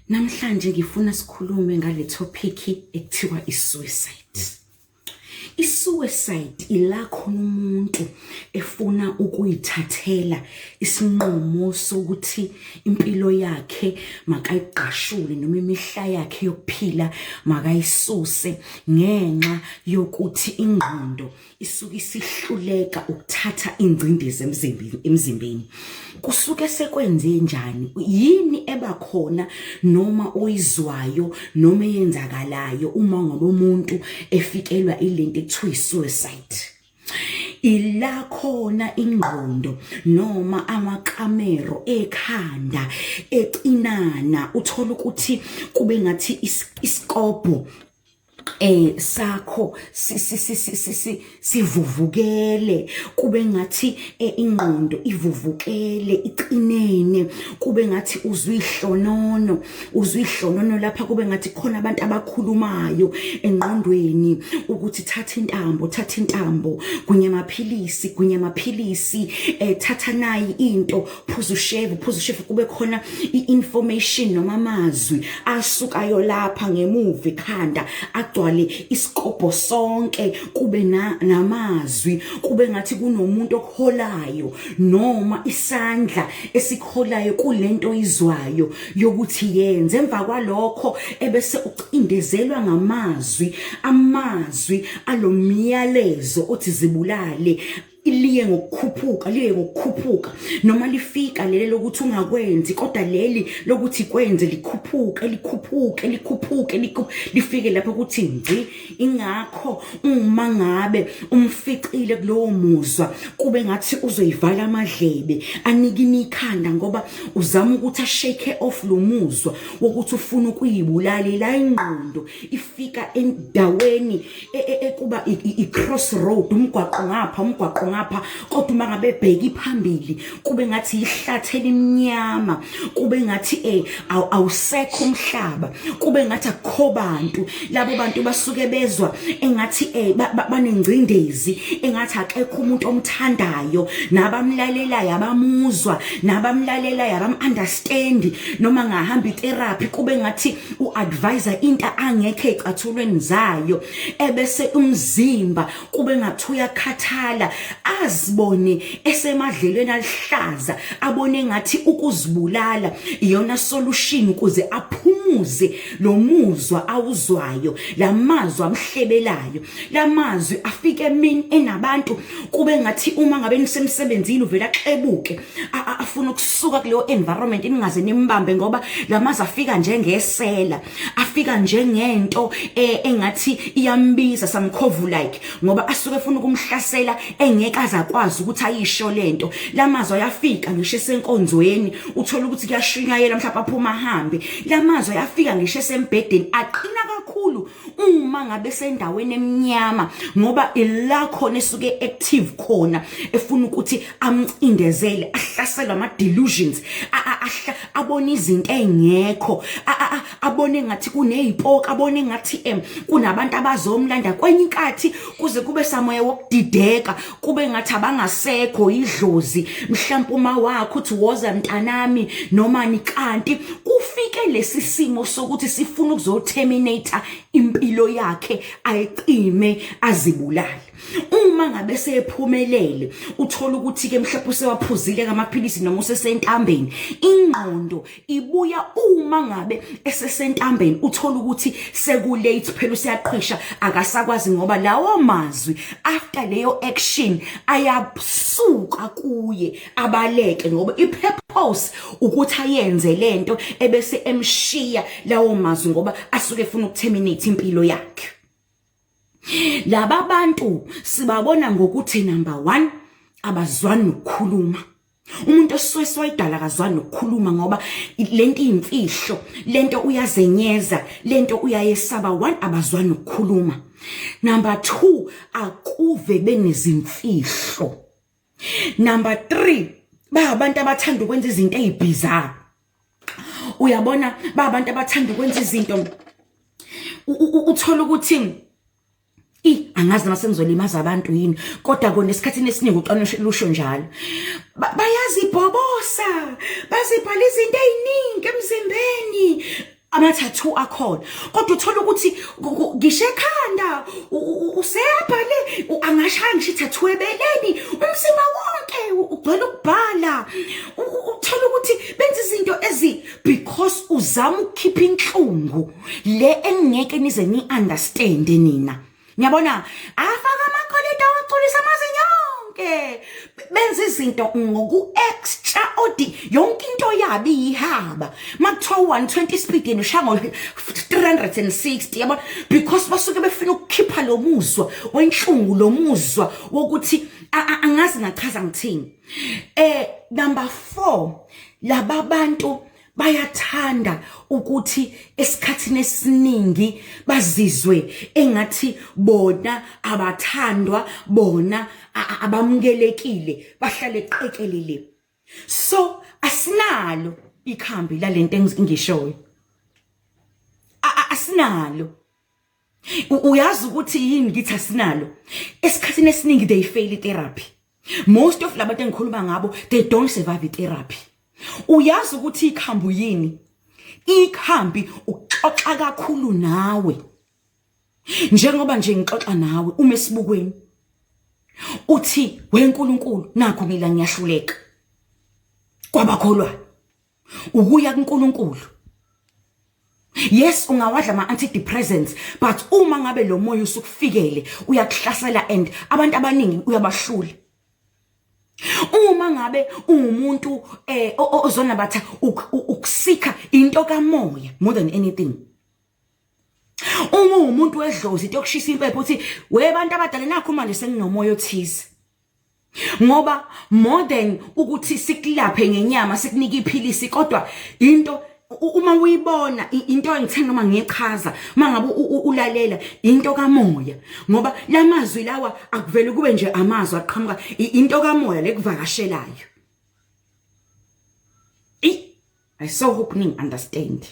Namhlanje ngifuna sikhulume ngale topic ekuthiwa i-suicide. I-suicide ila khona umuntu efuna ukuyithathela isinqumo sokuthi impilo yakhe makayiqashule noma imihla yakhe yokuphila makayisuse ngenxa yokuthi ingqondo isuke isihluleka ukuthatha ingcindezi emzimbeni. Kusuke sekwenze njani? Yini ebakhona noma oyizwayo noma eyenzakalayo uma ngoba umuntu efikelwa ilento ekuthiwa i-suicide? Ila khona ingqondo noma amakamero ekhanda eqinana, uthola ukuthi kube ngathi isikobho sakho sivuvukele, kube ngathi ingqondo ivuvukele iqinene, kube ngathi uzwihlonono lapha, kube ngathi khona abantu abakhulumayo engqondweni ukuthi thatha intambo, gunya amaphilisi, thatha nayi into, phuza ushevu, kube khona i-information noma amazwi asukayo lapha ngemuva ekhanda agcwale isikobho sonke, kube namazwi, kube ngathi kunomuntu okuholayo noma isandla esikholayo kulento izwayo yokuthi yenze. Emva kwalokho ebese ucindezelwa amazwi alomyalezo othi zibulale, liye ngokukhuphuka noma lifika leli lokuthi ungakwenzi, kodwa leli lokuthi kwenze likhuphuke lifike lapho ukuthi ngci. Ingakho uma ngabe umficile kulowo muzwa, kube ngathi uzoyivala amadlebe, anikini ikhanda, ngoba uzama ukuthi ashake off lo muzwa wokuthi ufuna ukuyibulala. La ingqondo ifika endaweni ekuba i-crossroad, umgwaqo ngapha, kodwa uma ngabe bheki phambili, kube ngathi ihlathela imnyama, kube ngathi awusekho umhlaba, kube ngathi akukho bantu. Labo bantu basuke bezwa engathi banengcindezi, engathi akekho umuntu omthandayo, nabamlalelayo abamuzwa, nabamlalelayo abam-understand, noma ngahamba itherapy, kube ngathi u-advisor into angekho ey'cathulweni zayo, ebese umzimba kube ngathi uyakhathala, azibone esemadlelweni alihlaza, abone ngathi ukuzibulala iyona solution ukuze aphumuze lo muzwa awuzwayo, la mazwi amhlebelayo. La mazwi afike enabantu, kube ngathi uma ngabe nisemsebenzini uvela axebuke, afuna ukusuka kuleyo environment ningaze nimbambe, ngoba la mazwi afika njengesela, afika njengento engathi iyambiza samkhovu like, ngoba asuke efuna ukumhlasela engeke azakwazi ukuthi ayisho lento. La mazwi ayafika ngisho esenkonzweni, uthola ukuthi kuyashinyayela mhlawumbe aphuma ahambe. La mazwi ayafika ngisho esembhedeni, aqina kakhulu uma ngabe sendaweni emnyama, ngoba ila khona esuke active khona, efuna ukuthi amcindezele, ahlaselwe ama-delusions, abone izinto engekho, abone ngathi kuney'poka, abone ngathi kunabantu abazomlanda. Kwenye inkathi kuze kube samoya wokudideka, kube ngathi abangasekho, idlozi mhlawumbe uma wakho uthi woza mntanami nomani, kanti kufike lesi simo sokuthi sifuna ukuzoterminate impilo yakhe, ayiqime, azibulale. Uma ngabe sephumelele, uthola ukuthi ke mhlawumbe usewaphuzile ngamaphilisi noma usesentambeni, ingqondo ibuya uma ngabe esesentambeni, uthola ukuthi sekulate phela, usiyaqhisha, akasakwazi, ngoba lawo mazwi after leyo action ayasuka kuye, abaleke, ngoba i-purpose ukuthi ayenze lento, ebese emshiya lawo mazwi ngoba asuke efuna ukuterminate impilo yakhe. Laba bantu sibabona ngokuthi number 1, abazwani nokukhuluma. Umuntu osuke wayidala akazwani nokukhuluma, ngoba lento iyimfihlo, lento uyazenyeza, lento uyayesaba. 1, abazwani nokukhuluma. Number 2, akuve benezimfihlo. Number 3, abantu abathanda ukwenza izinto ezibhizayo. Uyabona, abantu abathanda ukwenza izinto, uthola ukuthi angazi noma sengizolimaza abantu yini, kodwa kona esikhathini esiningi uqanisho lusho njalo, bayazibhobosa, bazibhala izinto eziningi emzimbeni, ama-tattoo akhona, kodwa uthola ukuthi ngisho ekhanda useyabhale, angashaya ngisho i-tattoo ebeleni, umzimba wonke ugcwele ukubhala. Uthola ukuthi benza izinto because uzama ukukhipha inhlungu le engeke nize ni-understande nina. Ngiyabona afaka amakolida wagculisa amazinyo yonke, benza izinto ngoku-extraordinary, yonke into yabo iyihaba. Makuthiwa 120 speed yena ushaya ngo-360, yabona, because basuke befuna ukukhipha lo muzwa wenhlungu, lo muzwa wokuthi angazi ngachaza ngithini. Number 4, laba bantu bayathanda ukuthi esikhathini esiningi bazizwe engathi bona abathandwa, bona abamukelekile, bahlale eqekelele. So asinalo ikhambi lalento engishoyo, asinalo. Uyazi ukuthi yini ngithi asinalo? Esikhathini esiningi they fail therapy. Most of labantu engikhuluma ngabo, they don't survive therapy. Uyazi ukuthi ikhambi yini? Ikhambi uxoxa kakhulu nawe, njengoba nje ngixoxa nawe uma esibukweni uthi weNkulunkulu nakho mina ngiyahluleka kwabakholwayo, ukuya kuNkulunkulu. Yes, ungawadla ama-antidepressants, but uma ngabe lo moya usukufikele uyakuhlasela and abantu abaningi uyabahlula. Uma ngabe umuntu ozona batha ukusika into kamoya more than anything. Uma umuntu wedlozi into yokushisa impepho uthi webantu abadala nakho manje senginomoya othize. Ngoba more than ukuthi sikulaphe ngenyama sikunika iphilisi, kodwa into uma uyibona into engithanda noma ngichaza mangabe ulalela into kamoya, ngoba lamazwi lawa akuvele kube nje amazwi aqhamuka, into kamoya lekuvakashelayo. I so hope ning understand.